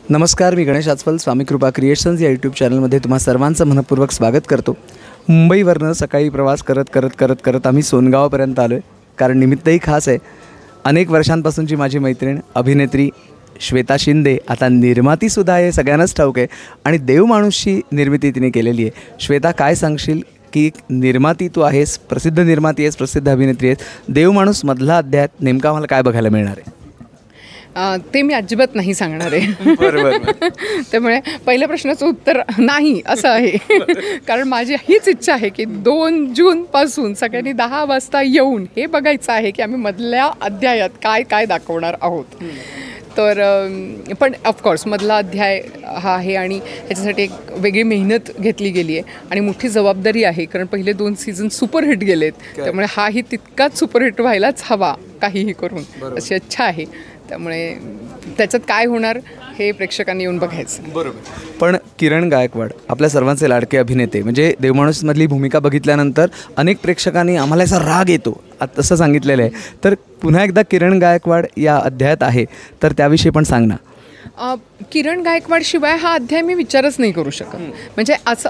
नमस्कार, मी गणेश आजफल स्वामी कृपा क्रिएशन्स या यूट्यूब चॅनलमध्ये तुम्हा सर्वांचं मनपूर्वक स्वागत करतो. मुंबईवरनं सकाळी प्रवास करत आम्ही सोनगावपर्यंत आलो आहे. कारण निमित्तही खास आहे. अनेक वर्षांपासूनची माझी मैत्रीण अभिनेत्री श्वेता शिंदे आता निर्मातीसुद्धा आहे, सगळ्यांनाच ठाऊक आहे. आणि देवमाणूसची निर्मिती तिने केलेली आहे. श्वेता, काय सांगशील की निर्माती तू आहेस, प्रसिद्ध निर्माती आहेस, प्रसिद्ध अभिनेत्री आहेस, देवमाणूसमधला अध्याय नेमका आम्हाला काय बघायला मिळणार आहे? ते मी अजिबात नाही सांगणार आहे. बरोबर. त्यामुळे पहिल्या प्रश्नाचं उत्तर नाही असं आहे. कारण माझी हीच इच्छा आहे की 2 जूनपासून सगळ्यांनी 10 वाजता येऊन हे बघायचं आहे की आम्ही मधल्या अध्यायात काय काय दाखवणार आहोत. तर पण ऑफकोर्स मधला अध्याय हा आहे आणि ह्याच्यासाठी एक वेगळी मेहनत घेतली गेली आहे आणि मोठी जबाबदारी आहे. कारण पहिले 2 सीझन सुपरहिट गेलेत, त्यामुळे हाही तितकाच सुपरहिट व्हायलाच हवा काहीही करून, अशी इच्छा आहे. त्यामुळे त्याच्यात काय होणार हे प्रेक्षकांनी येऊन बघायचं. बरोबर. पण किरण गायकवाड आपल्या सर्वांचे लाडके अभिनेते, म्हणजे देवमाणूसमधली भूमिका बघितल्यानंतर अनेक प्रेक्षकांनी आम्हाला असा राग येतो तसं सांगितलेलं आहे. तर पुन्हा एकदा किरण गायकवाड या अध्यायात आहे, तर त्याविषयी पण सांग ना. किरण गायकवाडशिवाय हा अध्याय मी विचारच नाही करू शकत. म्हणजे असं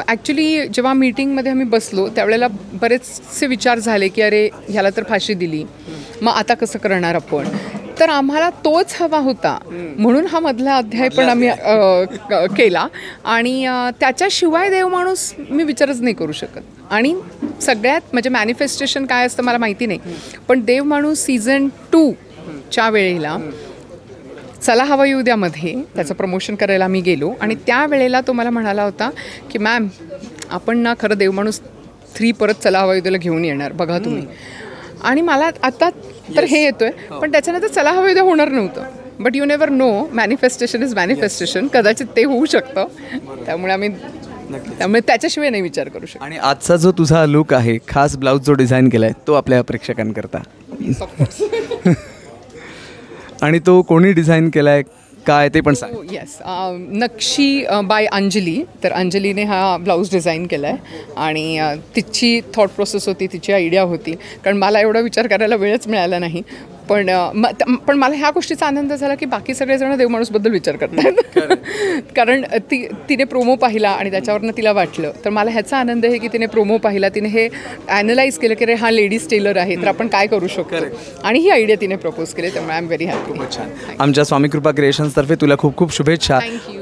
ॲक्च्युली जेव्हा मीटिंगमध्ये आम्ही बसलो त्यावेळेला बरेचसे विचार झाले की अरे ह्याला तर फाशी दिली, मग आता कसं करणार आपण. तर आम्हाला तोच हवा होता म्हणून हा मधला अध्याय पण आम्ही केला. आणि त्याच्याशिवाय देवमाणूस मी विचारच नाही करू शकत. आणि सगळ्यात म्हणजे मॅनिफेस्टेशन काय असतं मला माहिती नाही, पण देवमाणूस सीझन 2च्या वेळेला चला हवा येऊ द्यामध्ये त्याचं प्रमोशन करायला मी गेलो आणि त्यावेळेला तो मला म्हणाला होता की मॅम आपण ना खरं देवमाणूस 3 परत चला हवा येऊ द्याला घेऊन येणार बघा तुम्ही. आणि मला आता तर हे येतोय, पण त्याच्यानंतर चला हवा येऊ द्या होणार नव्हतं. But you never know, manifestation is manifestation, कदाचित ते होऊ शकतं. त्यामुळे त्याच्याशिवाय नाही विचार करू शकतो. आणि आजचा जो तुझा लुक आहे, खास ब्लाऊज जो डिझाईन केला आहे, तो आपल्या प्रेक्षकांकरता आणि तो कोणी डिझाईन केला आहे काय ते पण सांग. येस, नक्षी बाय अंजली. तर अंजलीने हा ब्लाऊज डिझाईन केला आहे आणि तिची थॉट प्रोसेस होती, तिची आयडिया होती. कारण मला एवढा विचार करायला वेळच मिळाला नाही. पण मला ह्या गोष्टीचा आनंद झाला की बाकी सगळेजण देवमाणूसबद्दल विचार करतात. कारण तिने प्रोमो पाहिला आणि त्याच्यावरनं तिला वाटलं. तर मला ह्याचा आनंद आहे की तिने प्रोमो पाहिला, तिने हे ॲनलाईज केलं की रे हा लेडीज टेलर आहे, तर आपण काय करू शकतो, आणि ही आयडिया तिने प्रपोज केली. त्यामुळे आय एम व्हेरी हॅपी. आमच्या स्वामी कृपा क्रिएशन्सतर्फे तुला खूप खूप शुभेच्छा.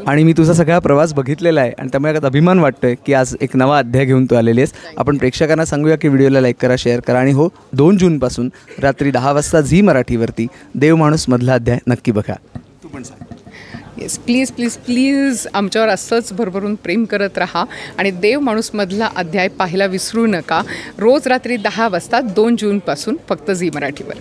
आणि मी तुझा सगळा प्रवास बघितलेला आहे आणि त्यामुळे अभिमान वाटतोय की आज एक नवा अध्याय घेऊन तू आलेली आहेस. आपण प्रेक्षकांना सांगूया की व्हिडिओला लाईक करा, शेअर करा आणि हो, 2 जूनपासून रात्री 10 वाजता झी मराठीवरती देवमाणूसमधला अध्याय नक्की बघा. तू पण सांग. येस, प्लीज प्लीज प्लीज आमच्यावर असंच भरभरून प्रेम करत राहा आणि देवमाणूसमधला अध्याय पाहायला विसरू नका. रोज रात्री 10 वाजता 2 जूनपासून फक्त झी मराठीवर.